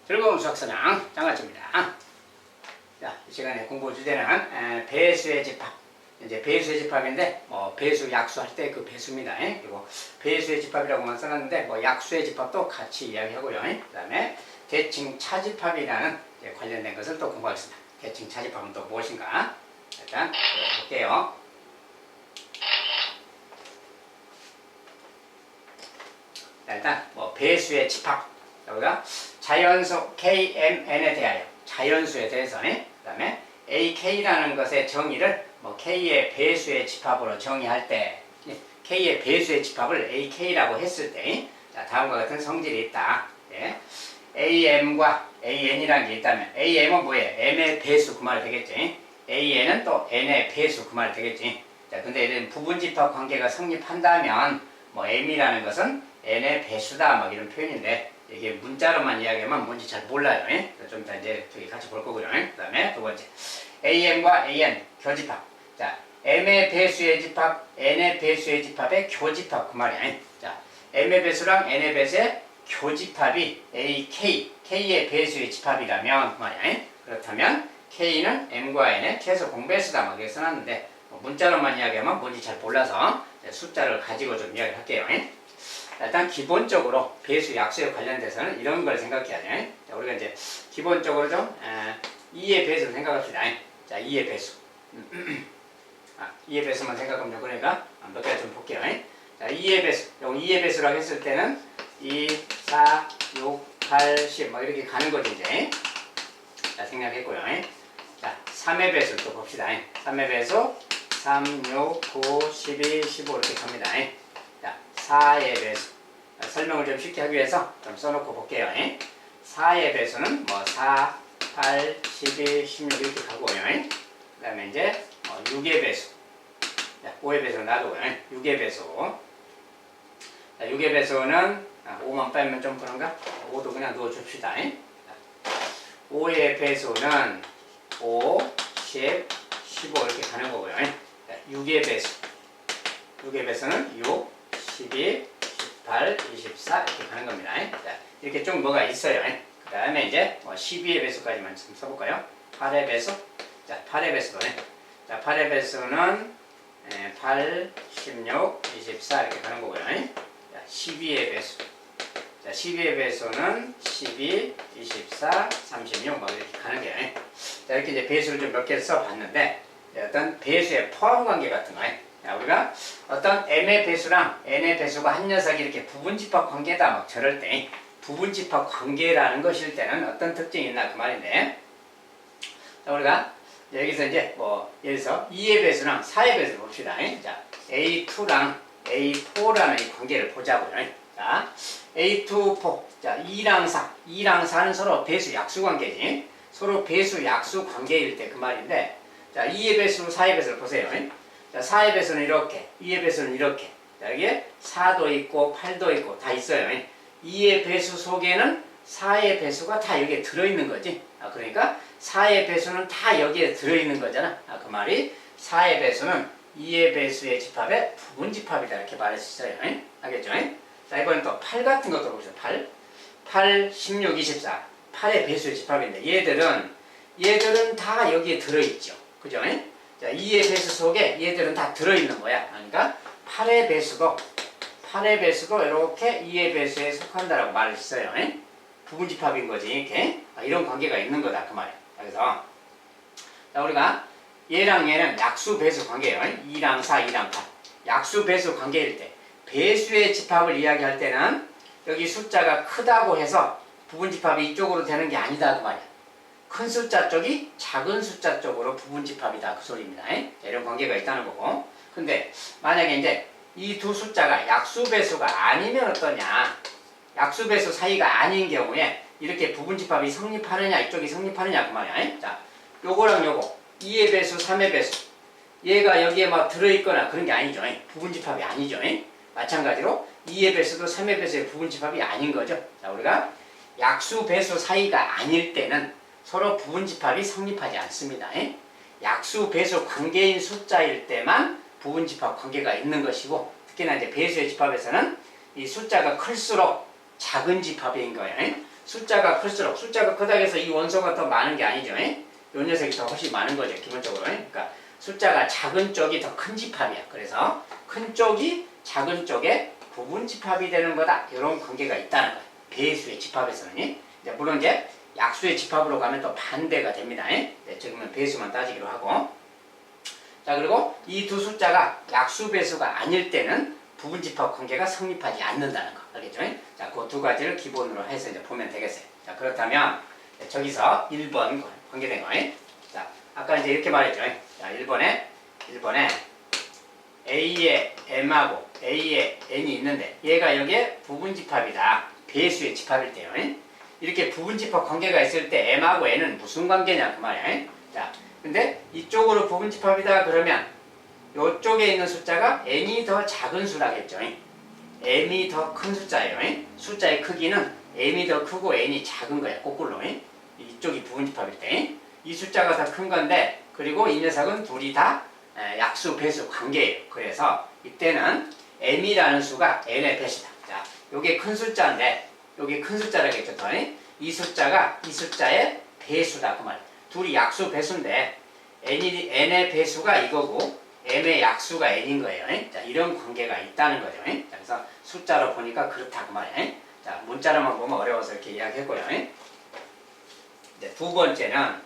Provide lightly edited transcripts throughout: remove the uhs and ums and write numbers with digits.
즐거운 수학선양 장아찌입니다. 자, 이 시간에 공부 주제는 배수의 집합. 이제 배수의 집합인데 배수 약수 할 때 그 배수입니다. 그리고 배수의 집합이라고만 써놨는데 약수의 집합도 같이 이야기하고요. 그다음에 대칭 차집합이라는 관련된 것을 또 공부하겠습니다. 대칭 차집합은 또 무엇인가? 일단 볼게요. 자, 일단 배수의 집합. 우리가 자연수 KMN에 대하여 자연수에 대해서 그 다음에 AK라는 것의 정의를 K의 배수의 집합으로 정의할 때 K의 배수의 집합을 AK라고 했을 때 자, 다음과 같은 성질이 있다. AM과 AN이라는 게 있다면 AM은 뭐예요? M의 배수 그 말 되겠지. AN은 또 N의 배수 그 말 되겠지. 자, 근데 이런 부분집합 관계가 성립한다면 M이라는 것은 N의 배수다 이런 표현인데 이게 문자로만 이야기하면 뭔지 잘 몰라요. 좀 이따 이제 같이 볼 거고요. 그 다음에 두 번째 AM과 AN 교집합. 자, M의 배수의 집합, N의 배수의 집합의 교집합 그 말이야. 자, M의 배수랑 N의 배수의 교집합이 AK, K의 배수의 집합이라면 그 말이야. 그렇다면 K는 M과 N의 최소 공배수다 이렇게 써놨는데 문자로만 이야기하면 뭔지 잘 몰라서 숫자를 가지고 좀 이야기할게요. 일단 기본적으로 배수 약수에 관련돼서는 이런 걸 생각해야 돼. 자, 우리가 이제 기본적으로 좀 2의 배수를 생각합시다. 자, 2의 배수. 2의 배수만 생각하면 그러니까 몇 가지 좀 볼게요. 자, 2의 배수. 2의 배수라고 했을 때는 2, 4, 6, 8, 10 이렇게 가는 거지 이제. 자, 생각했고요. 자, 3의 배수를 또 봅시다. 3의 배수 3, 6, 9, 12, 15 이렇게 갑니다. 자, 4의 배수. 설명을 좀 쉽게 하기 위해서 좀 써놓고 볼게요. 4의 배수는 4, 8, 12, 16 이렇게 가고요. 그 다음에 이제 6의 배수. 자, 5의 배수는 놔두고요. 6의 배수. 자, 6의 배수는 5만 빼면 좀 그런가? 5도 그냥 넣어줍시다. 5의 배수는 5, 10, 15 이렇게 가는 거고요. 자, 6의 배수. 6의 배수는 6, 12, 18, 24 이렇게 가는 겁니다. 자, 이렇게 좀 뭐가 있어요. 그 다음에 이제 12의 배수까지만 좀 써볼까요? 8의 배수. 자, 8의 배수도. 자, 8의 배수는 8, 16, 24 이렇게 가는 거고요. 자, 12의 배수. 자, 12의 배수는 12, 24, 36 이렇게 가는 거예요. 자, 이렇게 이제 배수를 좀 몇 개를 써봤는데 어떤 배수의 포함 관계 같은 거예요. 자, 우리가 어떤 M의 배수랑 N의 배수가 한 녀석이 이렇게 부분집합 관계다 저럴 때 부분집합 관계라는 것일 때는 어떤 특징이 있나 그 말인데 자, 우리가 여기서 이제 예를 들어서 2의 배수랑 4의 배수를 봅시다. 자, A2랑 A4라는 이 관계를 보자고요. 자, A2, 4. 자, 2랑 4. 2랑 4는 서로 배수 약수 관계지. 서로 배수 약수 관계일 때 그 말인데 자, 2의 배수, 4의 배수를 보세요. 자, 4의 배수는 이렇게, 2의 배수는 이렇게. 자, 여기에 4도 있고 8도 있고 다 있어요. 2의 배수 속에는 4의 배수가 다 여기에 들어있는 거지. 그러니까 4의 배수는 다 여기에 들어있는 거잖아. 그 말이 4의 배수는 2의 배수의 집합의 부분집합이다 이렇게 말할 수 있어요. 알겠죠? 자, 이번엔 또 8 같은 것도 보시죠. 8, 16, 24. 8의 배수의 집합인데 얘들은 다 여기에 들어있죠. 그죠? 자, 2의 배수 속에 얘들은 다 들어있는 거야. 그러니까 8의 배수도 이렇게 2의 배수에 속한다라고 말을 했어요. 부분집합인 거지. 이렇게. 이런 관계가 있는 거다. 그 말이야. 그래서 자, 우리가 얘랑 얘는 약수 배수 관계예요. 2랑 4, 2랑 8. 약수 배수 관계일 때 배수의 집합을 이야기할 때는 여기 숫자가 크다고 해서 부분집합이 이쪽으로 되는 게 아니다. 그 말이야. 큰 숫자 쪽이 작은 숫자 쪽으로 부분집합이다 그 소리입니다. 이런 관계가 있다는 거고. 근데 만약에 이제 이 두 숫자가 약수배수가 아니면 어떠냐? 약수배수 사이가 아닌 경우에 이렇게 부분집합이 성립하느냐 이쪽이 성립하느냐 그 말이야. 자, 요거랑 요거 2의 배수, 3의 배수 얘가 여기에 들어있거나 그런 게 아니죠. 부분집합이 아니죠. 마찬가지로 2의 배수도 3의 배수의 부분집합이 아닌 거죠. 자, 우리가 약수배수 사이가 아닐 때는 서로 부분집합이 성립하지 않습니다. 약수, 배수 관계인 숫자일 때만 부분집합 관계가 있는 것이고 특히나 이제 배수의 집합에서는 이 숫자가 클수록 작은 집합인 거예요. 숫자가 클수록 숫자가 크다고 해서 이 원소가 더 많은 게 아니죠. 이 녀석이 더 훨씬 많은 거죠. 기본적으로. 그러니까 숫자가 작은 쪽이 더 큰 집합이야. 그래서 큰 쪽이 작은 쪽의 부분 집합이 되는 거다. 이런 관계가 있다는 거예요. 배수의 집합에서는. 물론 이제 약수의 집합으로 가면 또 반대가 됩니다. 네, 지금은 배수만 따지기로 하고. 자, 그리고 이 두 숫자가 약수 배수가 아닐 때는 부분 집합 관계가 성립하지 않는다는 거. 알겠죠? 자, 그 두 가지를 기본으로 해서 이제 보면 되겠어요. 자, 그렇다면 저기서 1번 관계된 거. 자, 아까 이제 이렇게 말했죠. 자, 1번에 A에 M하고 A에 N이 있는데 얘가 여기에 부분 집합이다. 배수의 집합일 때요. 이렇게 부분 집합 관계가 있을 때 M하고 N은 무슨 관계냐 그 말이야. 자, 근데 이쪽으로 부분 집합이다 그러면 이쪽에 있는 숫자가 N이 더 작은 수라겠죠. M이 더 큰 숫자예요. 숫자의 크기는 M이 더 크고 N이 작은 거야. 거꾸로. 이쪽이 부분 집합일 때. 이 숫자가 더 큰 건데 그리고 이 녀석은 둘이 다 약수 배수 관계예요. 그래서 이때는 M이라는 수가 N의 배수다. 자, 요게 큰 숫자인데 요게 큰 숫자라겠죠. 또. 이 숫자가 이 숫자의 배수다 그 말이에요. 둘이 약수 배수인데 N의 배수가 이거고 M의 약수가 N인 거예요. 자, 이런 관계가 있다는 거죠. 자, 그래서 숫자로 보니까 그렇다 그 말이에요. 자, 문자로만 보면 어려워서 이렇게 이야기했고요. 이제 두 번째는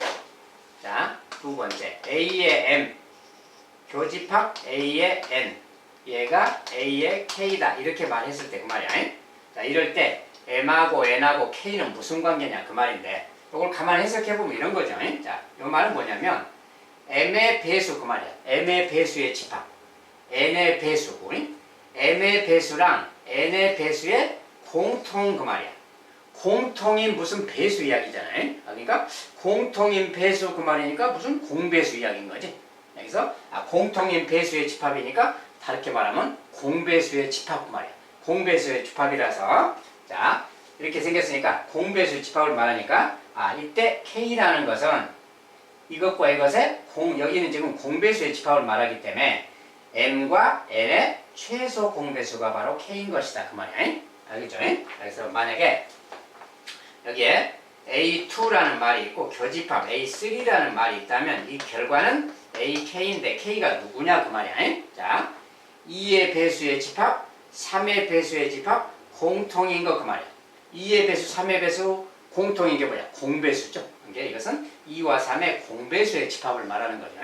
자, 두 번째 A의 M 교집합 A의 N 얘가 A의 K다 이렇게 말했을 때 그 말이야. 자, 이럴 때 M하고 N하고 K는 무슨 관계냐 그 말인데 이걸 가만히 해석해보면 이런 거죠. 자, 이 말은 뭐냐면 M의 배수 그 말이야. M의 배수의 집합 N의 배수고 M의 배수랑 N의 배수의 공통 그 말이야. 공통인 무슨 배수 이야기잖아요. 그러니까 공통인 배수 그 말이니까 무슨 공배수 이야기인 거지. 여기서 공통인 배수의 집합이니까 다르게 말하면 공배수의 집합 그 말이야. 공배수의 집합이라서 자 이렇게 생겼으니까 공배수의 집합을 말하니까 이때 K라는 것은 이것과 이것의 여기는 지금 공배수의 집합을 말하기 때문에 M과 N의 최소 공배수가 바로 K인 것이다 그 말이야. 알겠죠? 그래서 만약에 여기에 A2라는 말이 있고 교집합 A3라는 말이 있다면 이 결과는 AK인데 K가 누구냐 그 말이야. 자, 2의 배수의 집합, 3의 배수의 집합, 공통인 거 그 말이야. 2의 배수, 3의 배수, 공통인 게 뭐야? 공배수죠. 그러니까 이것은 2와 3의 공배수의 집합을 말하는 거죠.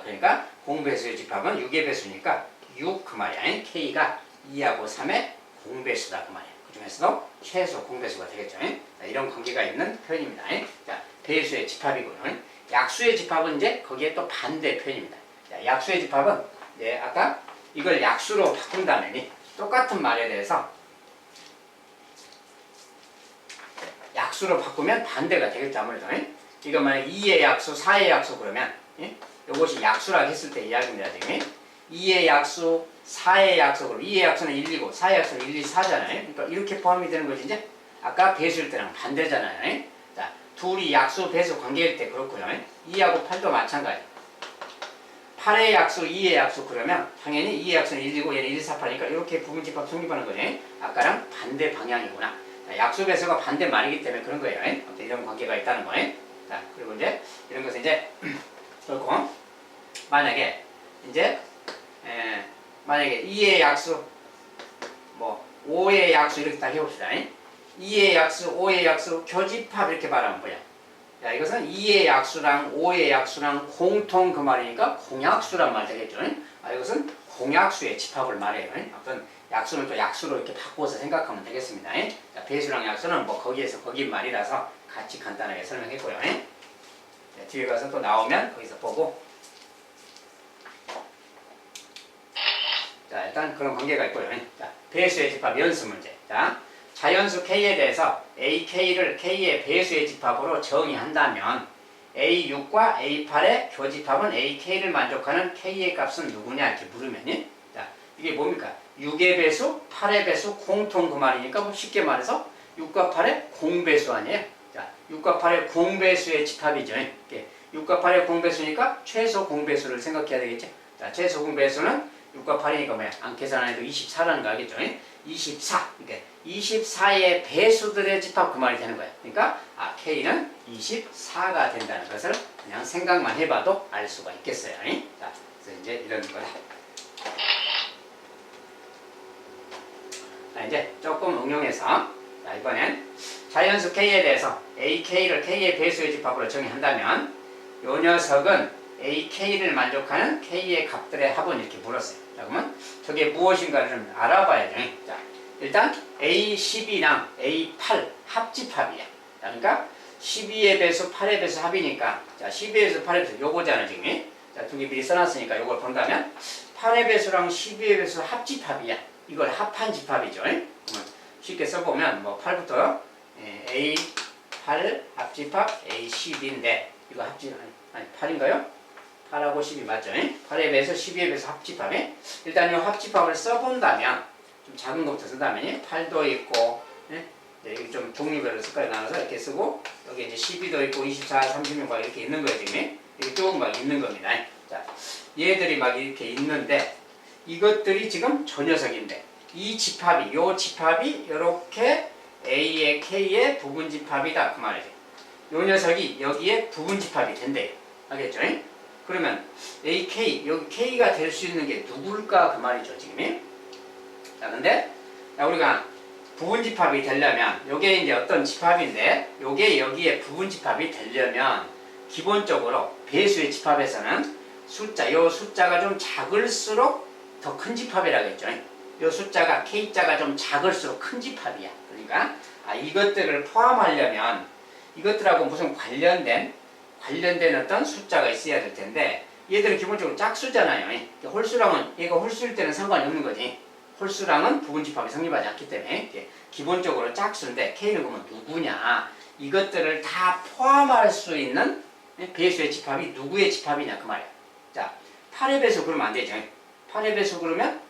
그러니까 공배수의 집합은 6의 배수니까 6 그 말이야. K가 2하고 3의 공배수다 그 말이야. 그 중에서도 최소 공배수가 되겠죠. 자, 이런 관계가 있는 표현입니다. 자, 배수의 집합이고요. 약수의 집합은 이제 거기에 또 반대 표현입니다. 자, 약수의 집합은 아까 이걸 약수로 바꾼다면 똑같은 말에 대해서 약수로 바꾸면 반대가 되겠죠. 아무래도 이거 만약 2의 약수, 4의 약수 그러면 이것이 약수라고 했을 때 이야기입니다. 지금 2의 약수, 4의 약수로 2의 약수는 1이고 4의 약수는 1, 2, 4잖아요. 그러니까 이렇게 포함이 되는 것이 이제 아까 배수일 때랑 반대잖아요. 자, 둘이 약수, 배수 관계일 때 그렇고요. 2하고 8도 마찬가지. 8의 약수, 2의 약수 그러면 당연히 2의 약수는 1이고 얘는 1, 2, 4, 8이니까 이렇게 부분집합 성립하는 거죠. 아까랑 반대 방향이구나. 자, 약수, 배수가 반대 말이기 때문에 그런 거예요. 이런 관계가 있다는 거예요. 자, 그리고 이제 이런 것은 이제 그렇고 만약에 이제 만약에 2의 약수, 5의 약수 이렇게 딱 해봅시다. 2의 약수, 5의 약수, 교집합 이렇게 말하면 뭐야? 자, 이것은 2의 약수랑 5의 약수랑 공통 그 말이니까 공약수란 말 되겠죠. 이것은 공약수의 집합을 말해요. 어떤 약수는 또 약수로 이렇게 바꿔서 생각하면 되겠습니다. 자, 배수랑 약수는 거기에서 거기 말이라서 같이 간단하게 설명했고요. 자, 뒤에 가서 또 나오면 거기서 보고 자, 일단 그런 관계가 있고요. 자, 배수의 집합 연수 문제. 자, 자연수 K에 대해서 AK를 K의 배수의 집합으로 정의한다면 A6과 A8의 교집합은 AK를 만족하는 K의 값은 누구냐 이렇게 물으면 자, 이게 뭡니까? 6의 배수, 8의 배수 공통 그 말이니까 쉽게 말해서 6과 8의 공배수 아니에요? 자, 6과 8의 공배수의 집합이죠. 6과 8의 공배수니까 최소 공배수를 생각해야 되겠죠. 자, 최소 공배수는 6과 8이니까 뭐야? 안 계산 안 해도 24라는 거 알겠죠? 24. 그러니까 24의 배수들의 집합 그 말이 되는 거야. 그러니까 K는 24가 된다는 것을 그냥 생각만 해봐도 알 수가 있겠어요. 자, 그래서 이제 이런 거다. 자, 이제 조금 응용해서 자, 이번엔 자연수 K에 대해서 AK를 K의 배수의 집합으로 정의한다면 이 녀석은 AK를 만족하는 K의 값들의 합은 이렇게 물었어요. 자, 그러면 저게 무엇인가를 좀 알아봐야 돼. 자, 일단 A12랑 A8 합집합이야. 그러니까 12의 배수, 8의 배수 합이니까 자, 12의 배수, 8의 배수 요거잖아 지금. 자, 두 개 미리 써놨으니까 요걸 본다면 8의 배수랑 12의 배수 합집합이야. 이걸 합한 집합이죠. 그러면 쉽게 써보면 뭐 8부터 A8 합집합 A12인데 이거 합집 아니 8인가요? 8하고 12 맞죠? 8의 배수 12의 배수 합집합에 일단 이 합집합을 써본다면 좀 작은 것부터 쓴다면 8도 있고 여기 좀 종류별로 색깔이 나눠서 이렇게 쓰고 여기 이제 12도 있고 24, 36막 이렇게 있는 거예요 지금. 이렇게 조금 막 있는 겁니다. 자, 얘들이 막 이렇게 있는데 이것들이 지금 저 녀석인데 이 집합이 요 집합이 이렇게 A의 K의 부분 집합이다 그 말이죠. 요 녀석이 여기에 부분 집합이 된대요. 알겠죠? 그러면 AK 여기 K가 될 수 있는 게 누굴까 그 말이죠 지금. 자, 근데 우리가 부분 집합이 되려면 요게 이제 어떤 집합인데 요게 여기에 부분 집합이 되려면 기본적으로 배수의 집합에서는 요 숫자가 좀 작을수록 더 큰 집합이라고 했죠. 요 숫자가 K자가 좀 작을수록 큰 집합이야. 그러니까 이것들을 포함하려면 이것들하고 무슨 관련된 어떤 숫자가 있어야 될 텐데 얘들은 기본적으로 짝수잖아요. 홀수랑은 얘가 홀수일 때는 상관이 없는 거지. 홀수랑은 부분 집합이 성립하지 않기 때문에 기본적으로 짝수인데 K는 그러면 누구냐? 이것들을 다 포함할 수 있는 배수의 집합이 누구의 집합이냐 그 말이야. 자, 8의 배수 그러면 안 되죠. 8의 배수 그러면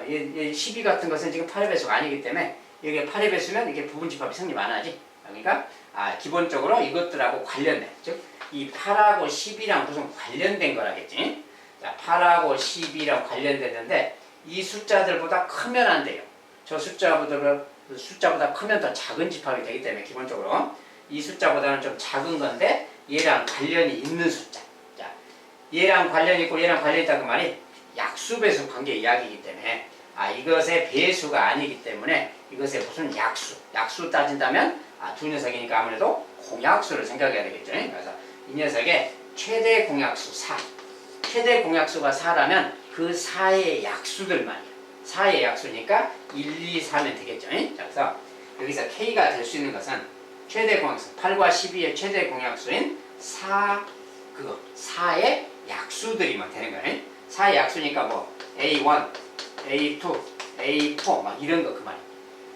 얘 12 같은 것은 지금 8의 배수가 아니기 때문에 여기에 8의 배수면 이게 부분 집합이 성립 안 하지. 그러니까 기본적으로 이것들하고 관련된 즉 이 8하고 10이랑 무슨 관련된 거라겠지. 자, 8하고 10이랑 관련됐는데 이 숫자들보다 크면 안 돼요. 저 숫자보다 크면 더 작은 집합이 되기 때문에 기본적으로 이 숫자보다는 좀 작은 건데 얘랑 관련이 있는 숫자. 자, 얘랑 관련이 있고 얘랑 관련이 있다는 말이 약수배수 관계 이야기이기 때문에 이것의 배수가 아니기 때문에 이것의 무슨 약수 따진다면 두 녀석이니까 아무래도 공약수를 생각해야 되겠죠. 그래서 이 녀석의 최대 공약수 4. 최대 공약수가 4라면 그 4의 약수들 말이야. 4의 약수니까 1, 2, 4면 되겠죠. 자, 그래서 여기서 K가 될 수 있는 것은 최대 공약수 8과 12의 최대 공약수인 4의 약수들이면 되는 거예요. 4의 약수니까 뭐 A1, A2, A4 막 이런 거 그 말이에요.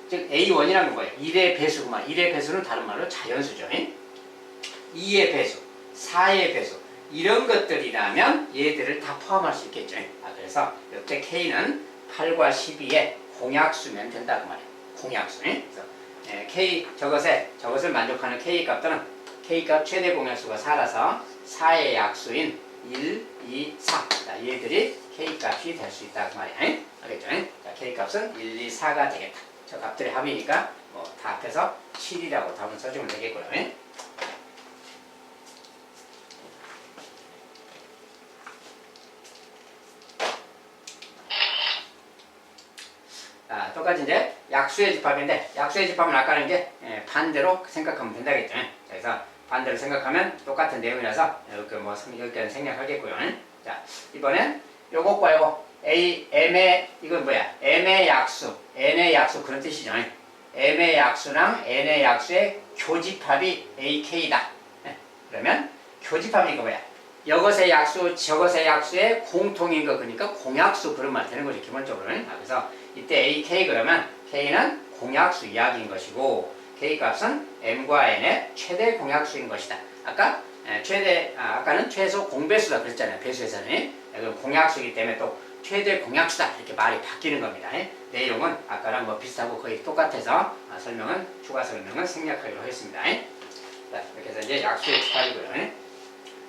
즉 A1이라는 건 뭐예요? 1의 배수 그 말. 1의 배수는 다른 말로 자연수죠. 2의 배수, 4의 배수 이런 것들이라면 얘들을 다 포함할 수 있겠죠. 그래서 이때 K는 8과 12의 공약수면 된다 그 말이에요. 공약수. 그래서 저것을 만족하는 K 값들은 K 값 최대 공약수가 4라서 4의 약수인 1, 2, 4. 자, 얘들이 K 값이 될 수 있다 그 말이에요. 알겠죠? 자, K 값은 1, 2, 4가 되겠다. 저 값들의 합이니까 뭐 다 합해서 7이라고 답을 써주면 되겠고요. 똑같이 이제 약수의 집합인데 약수의 집합은 아까는 이제 반대로 생각하면 된다겠죠. 그래서 반대로 생각하면 똑같은 내용이라서 이렇게 뭐 여기까지 생략하겠고요. 자, 이번엔 요것과 요거 이건 뭐야? M의 약수, N의 약수 그런 뜻이죠. M의 약수랑 N의 약수의 교집합이 AK다. 그러면 교집합이니까 뭐야? 이것의 약수, 저것의 약수의 공통인 거 그러니까 공약수 그런 말 되는 거죠 기본적으로. 그래서 이때 AK 그러면 K는 공약수 이야기인 것이고 K 값은 M과 N의 최대 공약수인 것이다. 아까는 최소 공배수다 그랬잖아요. 배수에서는. 이건 공약수이기 때문에 또 최대 공약수다 이렇게 말이 바뀌는 겁니다. 내용은 아까랑 뭐 비슷하고 거의 똑같아서 추가 설명은 생략하기로 하겠습니다. 자, 이렇게 해서 이제 약수의 집합이고요.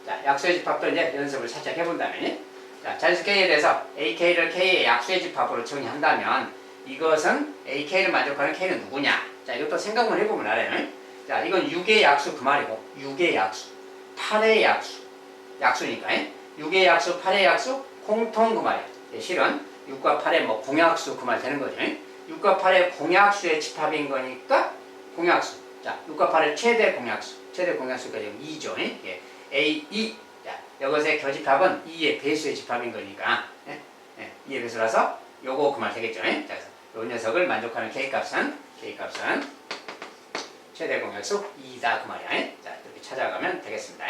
자, 약수의 집합도 이제 연습을 살짝 해본다면 자, 자연수 K에 대해서 AK를 K의 약수의 집합으로 정의한다면 이것은 AK를 만족하는 K는 누구냐? 자, 이것도 생각만 해보면 알아요. 자, 이건 6의 약수 그 말이고 6의 약수, 8의 약수, 약수니까 6의 약수, 8의 약수 공통 그 말이야. 실은 6과 8의 뭐 공약수 그 말 되는 거죠. 6과 8의 공약수의 집합인 거니까 공약수. 자, 6과 8의 최대 공약수가 지금 2죠. 예. A, 2. 자, 이것의 교집합은 2의 배수의 집합인 거니까 2의 배수라서 요거 그 말 되겠죠. 자, 그래서 요 녀석을 만족하는 K값은 최대 공약수 2다 그 말이야. 자, 이렇게 찾아가면 되겠습니다.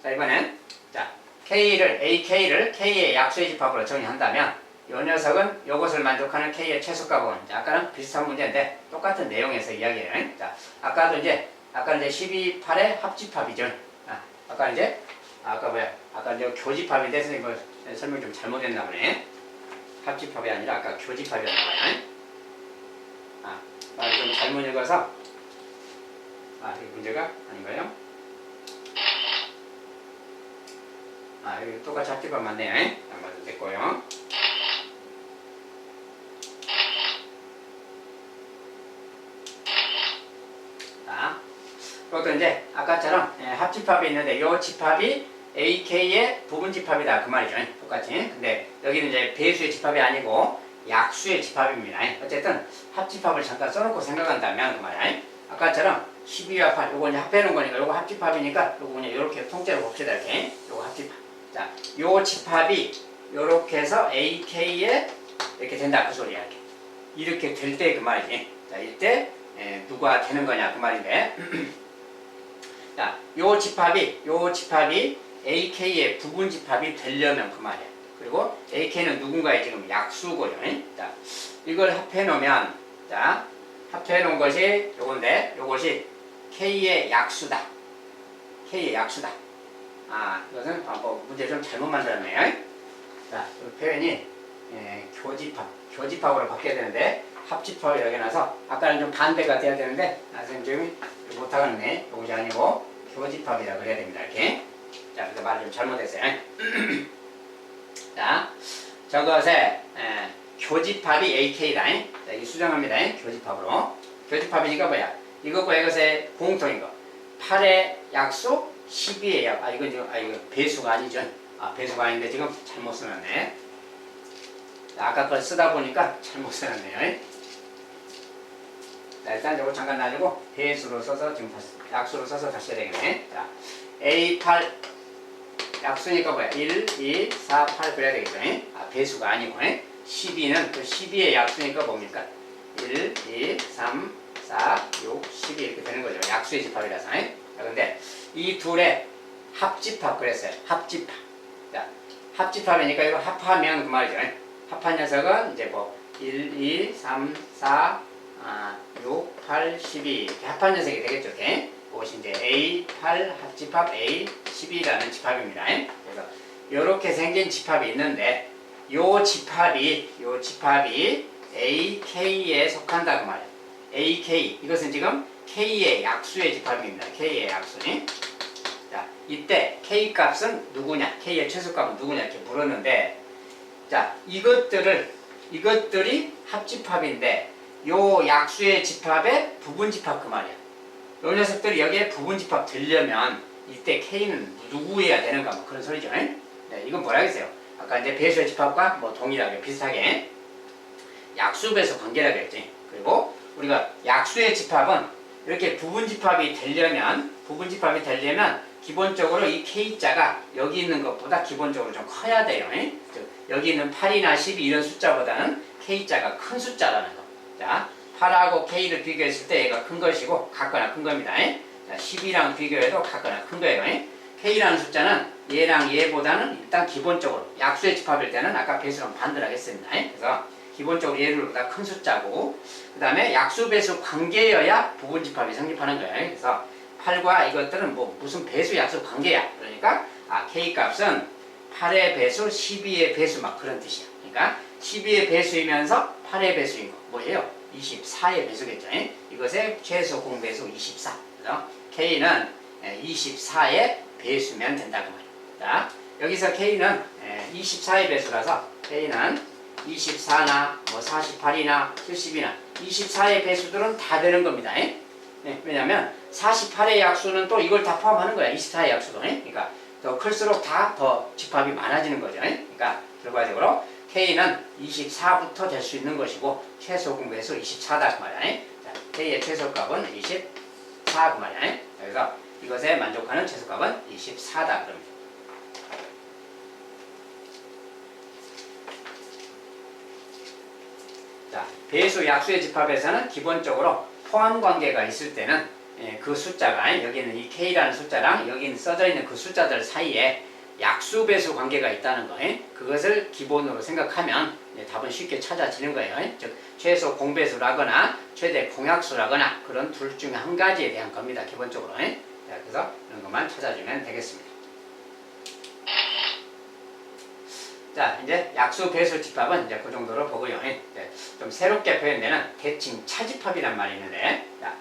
자, 이번엔 자, AK를 K의 약수의 집합으로 정의한다면 이 녀석은 이것을 만족하는 K의 최소값은 아까는 비슷한 문제인데 똑같은 내용에서 이야기해요. 자, 아까는 이제 12, 8의 합집합이죠. 아까 이제 교집합인데 선생님 이거 설명 좀 잘못했나 보네. 합집합이 아니라 아까 교집합이었나 봐요. 말을 좀 잘못 읽어서 이게 문제가 아닌가요? 여기 똑같이 합집합 맞네요. 안 맞아도 됐고요. 자, 그것도 이제 아까처럼 합집합이 있는데 이 집합이 AK의 부분집합이다 그 말이죠. 똑같이. 근데 여기는 이제 배수의 집합이 아니고 약수의 집합입니다. 어쨌든 합집합을 잠깐 써놓고 생각한다면 그 말이야. 아까처럼 12와 8 요거 이제 합해놓은 거니까 요거 합집합이니까 요거 그냥 이렇게 통째로 봅시다. 이렇게 요거 합집합. 자, 요 집합이 요렇게 해서 AK에 이렇게 된다 그 소리야. 이렇게 될 때 그 말이지. 자, 이때 누가 되는 거냐 그 말인데. 자, 요 집합이 AK의 부분집합이 되려면 그 말이야. 그리고 AK는 누군가의 지금 약수고요. 자, 이걸 합해놓으면, 자, 합해놓은 것이 요건데, 요것이 K의 약수다. K의 약수다. 이것은 뭐 문제 좀 잘못 만들었네요. 자, 이 표현이 교집합으로 바뀌어야 되는데 합집합이 여기 나서 아까는 좀 반대가 돼야 되는데 선생님이 못하겠네. 이것이 아니고 교집합이라 그래야 됩니다. 이렇게. 자, 그래서 말을 좀 잘못했어요. 자, 저것에 교집합이 AK다. 자, 이 수정합니다. 교집합으로. 교집합이니까 뭐야? 이것과 이것의 공통인 거. 8의 약수, 12의 약. 이건 지금 이거 배수가 아니죠. 배수가 아닌데 지금 잘못 써놨네. 자, 아까 걸 쓰다 보니까 잘못 써놨네요. 자, 일단 이거 잠깐 놔두고 배수로 써서 지금 다시 약수로 써서 다시 해야 되겠네. 자, A8 약수니까 뭐야? 1, 2, 4, 8 그래야 되겠죠. 배수가 아니고 12는 그 12의 약수니까 뭡니까? 1, 2, 3, 4, 6, 12 이렇게 되는 거죠. 약수의 집합이라서. 자, 근데 이 둘의 합집합 그랬어요. 합집합. 자, 합집합이니까 이거 합하면 그 말이죠. 합한 녀석은 이제 뭐 1, 2, 3, 4, 6, 8, 12 이렇게 합한 녀석이 되겠죠. 이렇게. 그것이 이제 A8 합집합 A12라는 집합입니다. 그래서 이렇게 생긴 집합이 있는데 요 집합이 AK에 속한다 그 말이에요. AK 이것은 지금 K의 약수의 집합입니다. K의 약수니. 자, 이때 K 값은 누구냐? K의 최소값은 누구냐? 이렇게 물었는데 자, 이것들이 합집합인데 요 약수의 집합의 부분집합 그 말이야. 요 녀석들이 여기에 부분집합 되려면 이때 K는 누구여야 되는가 뭐 그런 소리죠. 네, 이건 뭐라 그랬어요? 아까 이제 배수의 집합과 뭐 동일하게 비슷하게 약수배수 관계라고 했지. 그리고 우리가 약수의 집합은 이렇게 부분집합이 되려면 기본적으로 이 K자가 여기 있는 것보다 기본적으로 좀 커야 돼요. 여기 있는 8이나 12 이런 숫자보다는 K자가 큰 숫자라는 거. 자, 8하고 K를 비교했을 때 얘가 큰 것이고 같거나 큰 겁니다. 자, 12랑 비교해도 같거나 큰 거예요. K라는 숫자는 얘랑 얘보다는 일단 기본적으로 약수의 집합일 때는 아까 배수랑 반대로 하겠습니다. 그래서 기본적으로 얘들보다 큰 숫자고 그 다음에 약수 배수 관계여야 부분집합이 성립하는 거예요. 그래서 8과 이것들은 뭐 무슨 배수 약수 관계야. 그러니까 K 값은 8의 배수, 12의 배수 막 그런 뜻이야. 그러니까 12의 배수이면서 8의 배수인 거 뭐예요? 24의 배수겠죠. 이것의 최소 공배수 24. 그래서 K는 24의 배수면 된다고 말이에요. 자, 여기서 K는 24의 배수라서 K는 24나 뭐 48이나 70이나 24의 배수들은 다 되는 겁니다. 왜냐면 48의 약수는 또 이걸 다 포함하는 거야. 24의 약수도. 그러니까 더 클수록 다 더 집합이 많아지는 거죠. 그러니까 결과적으로 K는 24부터 될 수 있는 것이고 최소 공배수 24다 그 말이야. 자, K의 최소값은 24 그 말이야. 그래서 이것에 만족하는 최소값은 24다 그럽니다. 자, 배수 약수의 집합에서는 기본적으로 포함 관계가 있을 때는 그 숫자가 여기는 이 K라는 숫자랑 여기는 써져 있는 그 숫자들 사이에 약수 배수 관계가 있다는 거, 그것을 기본으로 생각하면 답은 쉽게 찾아지는 거예요. 즉 최소 공배수라거나 최대 공약수라거나 그런 둘 중에 한 가지에 대한 겁니다. 기본적으로. 자, 그래서 이런 것만 찾아주면 되겠습니다. 자, 이제 약수 배수 집합은 이제 그 정도로 보고요. 좀 새롭게 표현되는 대칭 차집합이란 말이 있는데, 자,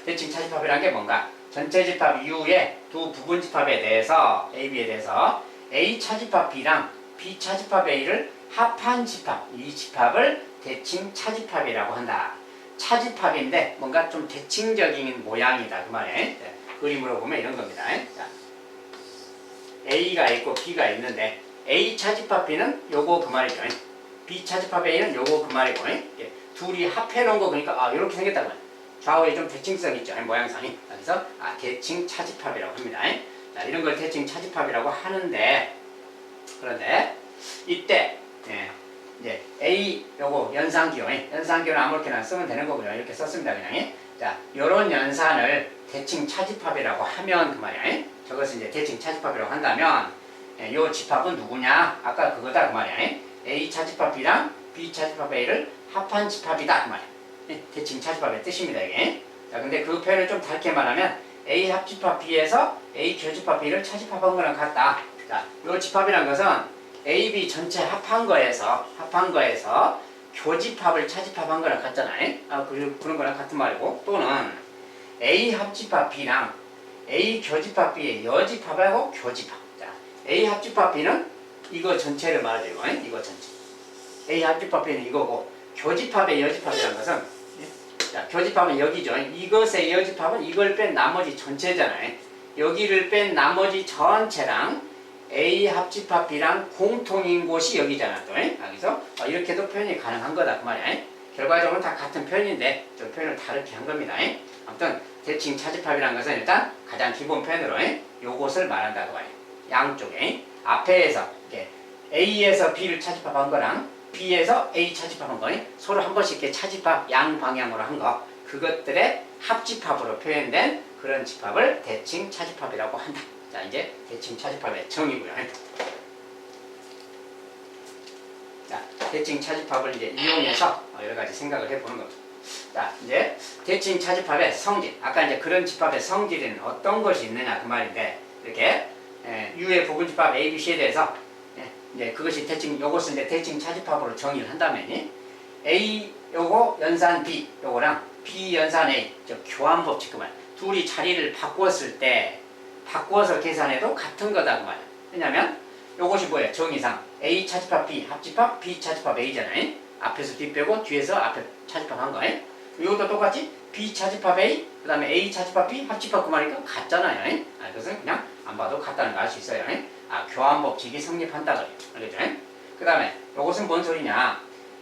대칭 차집합이란 게 뭔가? 전체 집합 U의 두 부분 집합에 대해서 A, B에 대해서 A 차집합 B랑 B 차집합 A를 합한 집합, 이 집합을 대칭 차집합이라고 한다. 차집합인데 뭔가 좀 대칭적인 모양이다 그 말에. 그림으로 보면 이런 겁니다. 자, A가 있고 B가 있는데 A 차집합 B는 요거 그 말이죠. B 차집합 A는 요거 그 말이고, 둘이 합해 놓은 거 보니까 이렇게 생겼단 말이에요. 좌우에 좀 대칭성 있죠, 모양상이. 그래서 대칭 차집합이라고 합니다. 자, 이런 걸 대칭 차집합이라고 하는데, 그런데 이때 이제 A 요거 연산기호, 연산기호는 아무렇게나 쓰면 되는 거고요. 이렇게 썼습니다, 그냥. 자, 요런 연산을 대칭 차집합이라고 하면 그 말이야. 저것을 이제 대칭 차집합이라고 한다면 요 집합은 누구냐? 아까 그거다 그 말이야. A 차집합 B랑 B 차집합 A를 합한 집합이다 그 말이야. 대칭 차집합의 뜻입니다, 이게. 자, 근데 그 표현을 좀 다르게 말하면 A 합집합 B에서 A 교집합 B를 차집합한 거랑 같다. 자, 요 집합이란 것은 A, B 전체 합한 거에서 교집합을 차집합한 거랑 같잖아요. 그런 거랑 같은 말이고, 또는 A 합집합 B랑 A 교집합 B의 여집합하고 교집합. 자, A 합집합 B는 이거 전체를 말하죠, 이거 전체. A 합집합 B는 이거고, 교집합의 여집합이라는 것은, 자, 교집합은 여기죠. 이것의 여집합은 이걸 뺀 나머지 전체잖아요. 여기를 뺀 나머지 전체랑 A 합집합 B랑 공통인 곳이 여기잖아, 또. 그래서 이렇게도 표현이 가능한 거다, 그 말이야. 결과적으로 다 같은 표현인데 좀 표현을 다르게 한 겁니다. 아무튼 대칭 차집합이라는 것은 일단 가장 기본 표현으로 요것을 말한다고 봐요. 양쪽에 앞에서 이렇게 A에서 B를 차집합한 거랑 B에서 A 차집합한 거, 서로 한 번씩 이렇게 차집합 양방향으로 한 거, 그것들의 합집합으로 표현된 그런 집합을 대칭 차집합이라고 한다. 자, 이제 대칭 차집합의 정의고요. 자, 대칭 차집합을 이제 이용해서 여러 가지 생각을 해보는 겁니다. 자, 이제 대칭 차집합의 성질. 아까 이제 그런 집합의 성질에는 어떤 것이 있느냐 그 말인데, 이렇게 U의 부분 집합 A, B, C에 대해서 이제 그것이 대칭, 요것은 이제 대칭 차집합으로 정의를 한다면, A 요거 연산 B 요거랑 B 연산 A, 즉 교환 법칙 그 말. 둘이 자리를 바꿨을 때 바꾸어서 계산해도 같은 거다 그 말이야. 왜냐면 요것이 뭐예요? 정의상 A 차집합 B 합집합 B 차집합 A잖아요. 앞에서 뒤 빼고 뒤에서 앞에 차집합 한 거예요. 이것도 똑같이 B 차집합 A 그 다음에 A 차집합 B 합집합 그 말이니까 같잖아요. 그것은 그냥 안 봐도 같다는 걸 알 수 있어요. 교환 법칙이 성립한다 그래요. 알겠죠? 그 다음에 요것은 뭔 소리냐?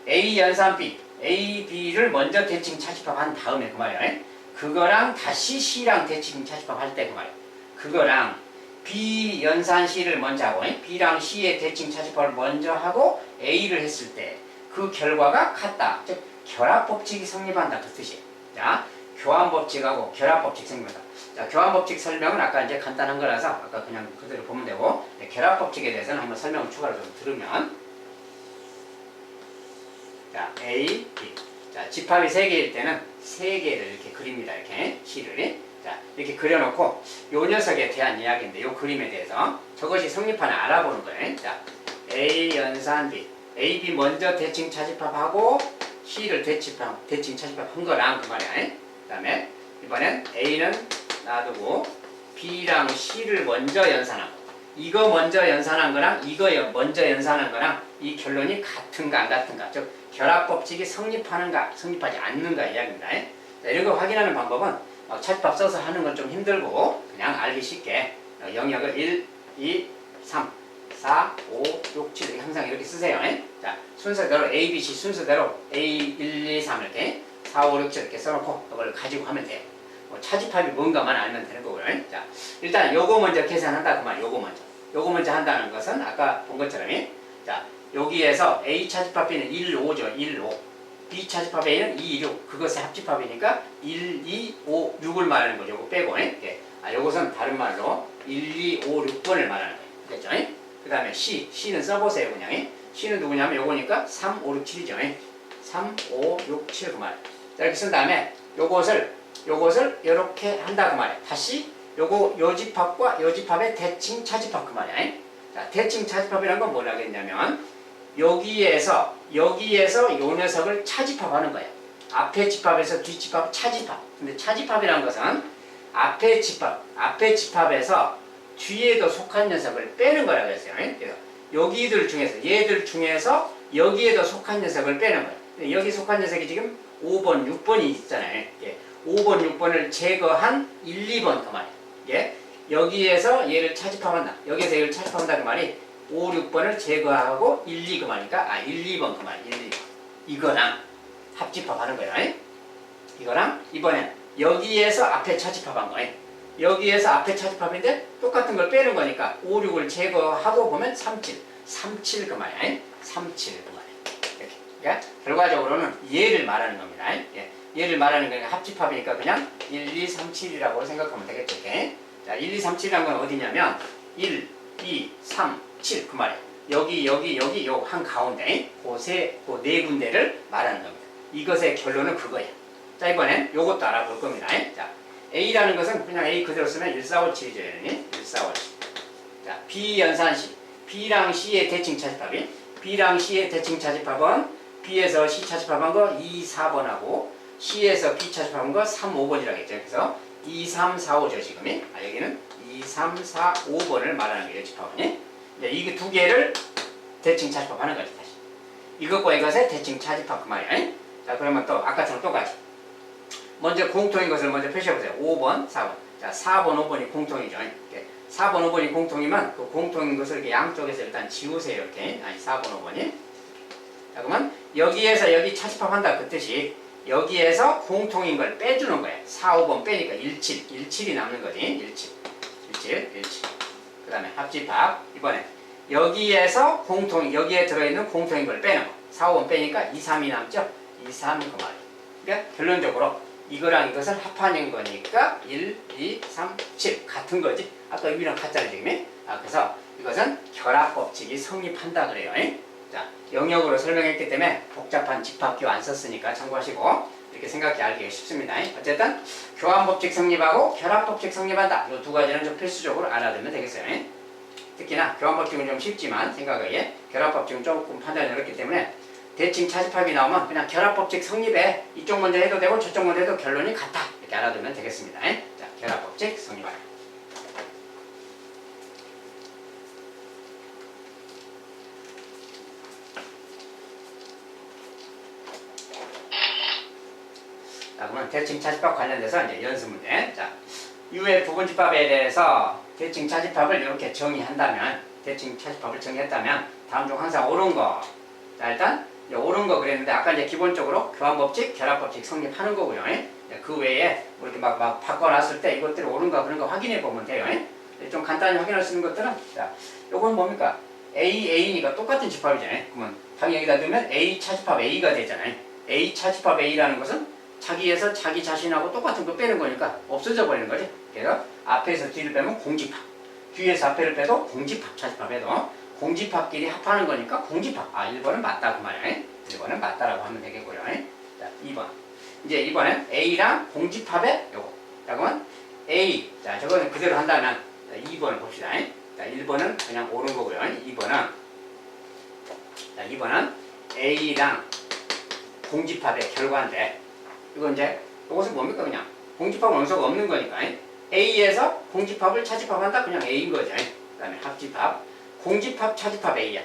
A 연산 B A, B를 먼저 대칭 차집합 한 다음에 그 말이에요. 그거랑 다시 C랑 대칭 차집합 할 때 그 말이에요. 그거랑 B 연산 C를 먼저 하고 B랑 C의 대칭 차집합을 먼저 하고 A를 했을 때 그 결과가 같다. 즉 결합법칙이 성립한다 그 뜻이에요. 자, 교환법칙하고 결합법칙 성립한다. 자, 교환법칙 설명은 아까 이제 간단한 거라서 아까 그냥 그대로 보면 되고, 결합법칙에 대해서는 한번 설명을 추가로 좀 들으면, 자, A, B. 자, 집합이 3개일 때는 3개를 이렇게 그립니다. 이렇게 C를. 자, 이렇게 그려놓고 요 녀석에 대한 이야기인데 요 그림에 대해서 저것이 성립하나 알아보는 거예요. 자, A 연산 B. A, B 먼저 대칭 차집합하고 C를 대칭 차집합한 거랑 그 말이야. 그 다음에 이번엔 A는 놔두고 B랑 C를 먼저 연산한 거. 이거 먼저 연산한 거랑 이거 먼저 연산한 거랑 이 결론이 같은가 안 같은가. 즉 결합법칙이 성립하는가 성립하지 않는가 이야기입니다. 자, 이런 거 확인하는 방법은 차집합 써서 하는 건 좀 힘들고 그냥 알기 쉽게 영역을 1, 2, 3, 4, 5, 6, 7 항상 이렇게 쓰세요. 자, 순서대로 A, B, C 순서대로 A, 1, 2, 3 이렇게 4, 5, 6, 7 이렇게 써놓고 그걸 가지고 하면 돼요. 차집합이 뭔가만 알면 되는 거고요. 자, 일단 요거 먼저 계산한다 그 말. 요거 먼저 한다는 것은 아까 본 것처럼 자, 여기에서 A 차집합 B는 1, 5죠. 1, 5. B 차집합 A는 2, 6. 그것의 합집합이니까 1, 2, 5, 6을 말하는 거죠. 요거 빼고. 요것은 다른 말로 1, 2, 5, 6번을 말하는 거예요. 됐죠? 그 다음에 C는 써보세요. 그냥. C는 누구냐면 요거니까 3, 5, 6, 7이죠. 3, 5, 6, 7 그 말. 자, 이렇게 쓴 다음에 요것을 이렇게 한다 그 말이에요. 다시 요 집합과 요 집합의 대칭 차집합 그 말이야. 자, 대칭 차집합이란 건 뭐라겠냐면 여기에서 요 녀석을 차집합하는 거예요. 앞에 집합에서 뒤 집합 차집합. 근데 차집합이란 것은 앞에 집합에서 뒤에도 속한 녀석을 빼는 거라고 했어요. 그래서 얘들 중에서 여기에도 속한 녀석을 빼는 거예요. 여기 속한 녀석이 지금 5번, 6번이 있잖아요. 5번, 6번을 제거한 1, 2번 그 말이에요. 여기에서 얘를 차집합한다. 여기에서 얘를 차집합한다 그 말이 5, 6번을 제거하고 1, 2 그 말이니까 1, 2번 그 말이에요. 1, 2번. 이거랑 합집합하는 거예요. 이거랑 이번엔 여기에서 앞에 차집합한 거예요. 여기에서 앞에 차집합인데 똑같은 걸 빼는 거니까 5, 6을 제거하고 보면 3, 7 그 말이에요. 3, 7 그 말이에요. 이렇게. 그러니까 결과적으로는 얘를 말하는 겁니다. 얘를 말하는 거니까 합집합이니까 그냥 1, 2, 3, 7이라고 생각하면 되겠죠. 이렇게. 자, 1, 2, 3, 7이라는 건 어디냐면 1, 2, 3, 7 그 말이에요. 여기 요 한 가운데 그 네 군데를 말하는 겁니다. 이것의 결론은 그거예요. 자, 이번엔 요것도 알아볼 겁니다. 자, A라는 것은 그냥 A 그대로 쓰면 1, 4, 5, 7이죠. 1, 4, 5, 7. 자, B 연산 C. B랑 C의 대칭 차집합이 B랑 C의 대칭 차집합은 B에서 C 차집합한 거 2, 4번하고 C에서 B 차집합한 거 3, 5번이라고 했죠. 그래서 2, 3, 4, 5죠. 지금이. 여기는 2, 3, 4, 5번을 말하는 거예요. 집합은. 이 두 개를 대칭 차집합하는 거죠. 다시. 이것과 이것의 대칭 차집합 그 말이야. 자, 그러면 또 아까처럼 똑같이. 먼저 공통인 것을 먼저 표시해보세요. 5번, 4번. 자, 4번, 5번이 공통이죠. 4번, 5번이 공통이면 그 공통인 것을 이렇게 양쪽에서 일단 지우세요. 이렇게. 4번, 5번이. 자, 그러면 여기에서 여기 차집합한다. 그 뜻이 여기에서 공통인 걸 빼주는 거예요. 4, 5번 빼니까 17. 17이 남는 거지. 17. 그 다음에 합집합. 이번에 여기에서 여기에 들어있는 공통인 걸 빼는 거. 4, 5번 빼니까 2, 3이 남죠. 2, 3 그 말이에요. 그러니까 결론적으로 이거랑 이것을 합하는 거니까 1, 2, 3, 7 같은 거지. 아까 의미랑 같잖아요. 지금. 그래서 이것은 결합법칙이 성립한다 그래요. 자, 영역으로 설명했기 때문에 복잡한 집합기호 안 썼으니까 참고하시고 이렇게 생각해 알기가 쉽습니다. 어쨌든 교환법칙 성립하고 결합법칙 성립한다. 이 두 가지는 좀 필수적으로 알아두면 되겠어요. 특히나 교환법칙은 좀 쉽지만 생각하기에 결합법칙은 조금 판단이 어렵기 때문에 대칭 차집합이 나오면 그냥 결합법칙 성립에 이쪽 먼저 해도 되고 저쪽 먼저 해도 결론이 같다. 이렇게 알아두면 되겠습니다. 자, 결합법칙 성립하라. 자, 그러면 대칭 차집합 관련돼서 이제 연습 문제. 자, U의 부분집합에 대해서 대칭 차집합을 이렇게 정의한다면, 대칭 차집합을 정의했다면 다음 중 항상 옳은 거. 자, 일단 옳은 거 그랬는데 아까 이제 기본적으로 교환법칙, 결합법칙 성립하는 거고요. 그 외에 뭐 이렇게 막 바꿔놨을 때 이것들이 옳은가 그런가 확인해 보면 돼요. 좀 간단히 확인할 수 있는 것들은 자, 요건 뭡니까? A니까 똑같은 집합이잖아요. 그러면 당연히 여기다 넣으면 A 차집합 A가 되잖아요. A 차집합 A라는 것은 자기에서 자기 자신하고 똑같은 거 빼는 거니까 없어져 버리는 거지. 그래서 앞에서 뒤를 빼면 공집합, 뒤에서 앞에를 빼도 공집합 차집합에도 공집합끼리 합하는 거니까 공집합. 1번은 맞다 그 말이야. 1번은 맞다라고 하면 되겠고요. 자, 2번. 이제 이번엔 A랑 공집합에 요거. 자, 그러면 A. 자, 저거는 그대로 한다면 자, 2번을 봅시다. 자, 1번은 그냥 옳은 거고요. 2번은 A랑 공집합의 결과인데 이건 이제 이것은 뭡니까? 그냥 공집합 원소가 없는 거니까 A에서 공집합을 차집합한다? 그냥 A인 거죠. 그 다음에 합집합. 공집합, 차집합 A야.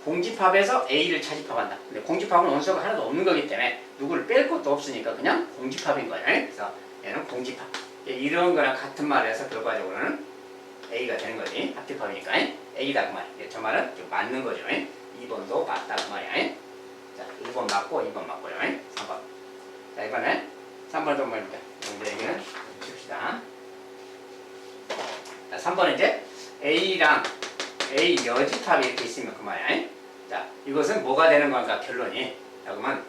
공집합에서 A를 차집합한다. 근데 공집합은 원소가 하나도 없는 거기 때문에 누구를 뺄 것도 없으니까 그냥 공집합인 거예요. 그래서 얘는 공집합. 이런 거랑 같은 말을 해서 결과적으로는 A가 되는 거지. 합집합이니까 A다 그 말이야. 저 말은 좀 맞는 거죠. 2번도 맞다 그 말이야. 자, 1번 맞고 2번 맞고요. 3번. 자, 이번에 3번 좀 해볼게요. 문제 얘기는 칩시다. 자, 3번은 이제 A랑 A 여집합이 이렇게 있으면 그 말이야. 자, 이것은 뭐가 되는 건가 결론이. 자, 그러면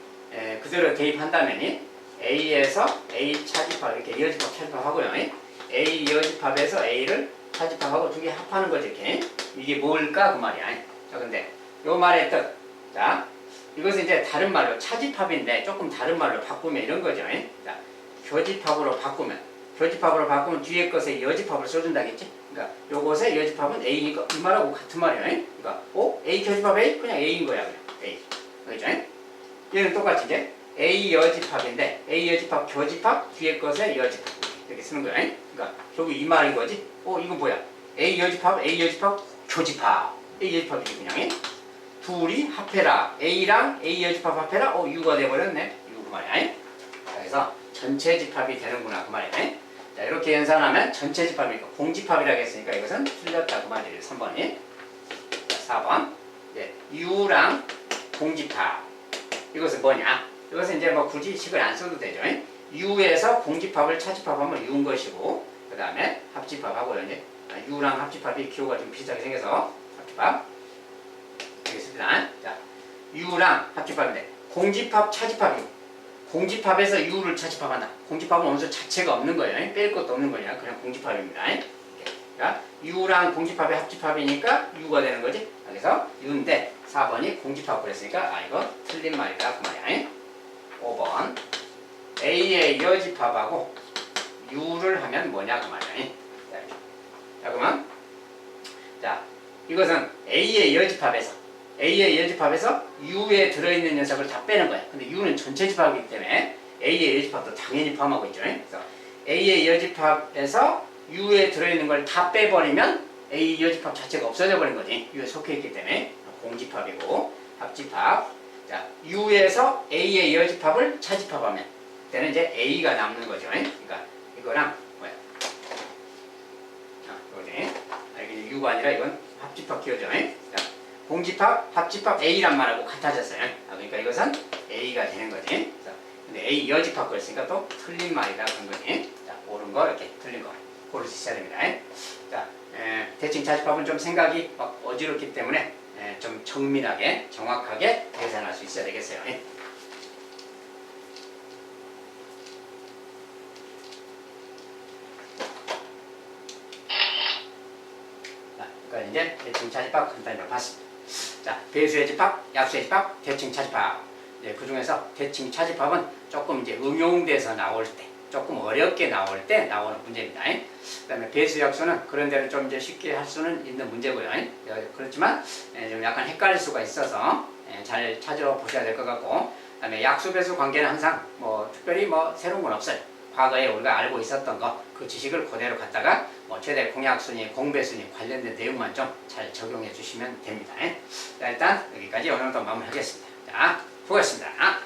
그대로 대입한다면 A에서 A 차집합 이렇게 여집합 차집합하고요. A 여집합에서 A를 차집합하고 두 개 합하는 거지 이렇게. 이게 뭘까 그 말이야. 자, 근데 요 말의 뜻. 자, 이것은 이제 다른 말로 차집합인데 조금 다른 말로 바꾸면 이런 거죠. 자, 교집합으로 바꾸면 뒤에 것에 여집합을 써준다겠지? 그러니까 요것의 여집합은 A니까 이 말하고 같은 말이에요. 그러니까 A 교집합 A? 그냥 A인 거야. 그냥 A. 그렇죠? 얘는 똑같이 이제 A 여집합인데 A 여집합 교집합 뒤에 것에 여집합 이렇게 쓰는 거야. 그러니까 결국 이 말인 거지. 이건 뭐야? A 여집합 교집합 A 여집합이지 그냥. 둘이 합해라. A랑 A 여집합 합해라. U가 돼버렸네. U 그 말이야. 그래서 전체 집합이 되는구나 그 말이네. 자, 이렇게 연산하면 전체 집합이니까 공집합이라고 했으니까 이것은 틀렸다 그 말이에요. 3번이. 자, 4번. U랑 공집합. 이것은 뭐냐? 이것은 이제 뭐 굳이 식을 안 써도 되죠. U에서 공집합을 차집합하면 U인 것이고, 그 다음에 합집합하고요. 이제 U랑 합집합이 기호가 좀 비슷하게 생겨서 합집합. 알겠습니다. 자, U랑 합집합인데 공집합, 차집합 U. 공집합에서 U를 차집합한다. 공집합은 원소 자체가 없는 거예요. 뺄 것도 없는 거냐. 그냥 공집합입니다. 그러니까 U랑 공집합의 합집합이니까 U가 되는 거지. 그래서 U인데 4번이 공집합 그랬으니까 이거 틀린 말이다 그 말이야. 5번 A의 여집합하고 U를 하면 뭐냐 그 말이야. 자, 그러면 자, 이것은 A의 여집합에서 U에 들어있는 녀석을 다 빼는 거야. 근데 U는 전체 집합이기 때문에 A의 여집합도 당연히 포함하고 있죠. 그래서 A의 여집합에서 U에 들어있는 걸 다 빼버리면 A 여집합 자체가 없어져 버린 거지. U에 속해 있기 때문에 공집합이고 합집합. 자, U에서 A의 여집합을 차집합하면 그때는 이제 A가 남는 거죠. 그러니까 이거랑 뭐야? 이거지. 이게 U가 아니라 이건 합집합 기호죠. 자, 공집합, 합집합 A란 말하고 같아졌어요. 그러니까 이것은 A가 되는 거지. 근데 A 여집합 그랬으니까 또 틀린 말이다 그런 거지. 자, 옳은 거 이렇게 틀린 거 고를 수 있어야 됩니다. 자, 대칭 차집합은 좀 생각이 어지럽기 때문에 좀 정밀하게, 정확하게 계산할 수 있어야 되겠어요. 자, 그러니까 이제 대칭 차집합 간단히 봤습니다. 자, 배수의 집합, 약수의 집합, 대칭 차집합. 그 중에서 대칭 차집합은 조금 이제 응용돼서 나올 때, 조금 어렵게 나올 때 나오는 문제입니다. 그 다음에 배수 약수는 그런 데는 좀 이제 쉽게 할 수는 있는 문제고요. 그렇지만 좀 약간 헷갈릴 수가 있어서 잘 찾으러 보셔야 될 것 같고, 그 다음에 약수 배수 관계는 항상 특별히 새로운 건 없어요. 과거에 우리가 알고 있었던 그 지식을 그대로 갖다가 최대 공약순위, 공배순위 관련된 내용만 좀 잘 적용해 주시면 됩니다. 자, 일단 여기까지 오늘도 마무리하겠습니다. 자, 수고하셨습니다.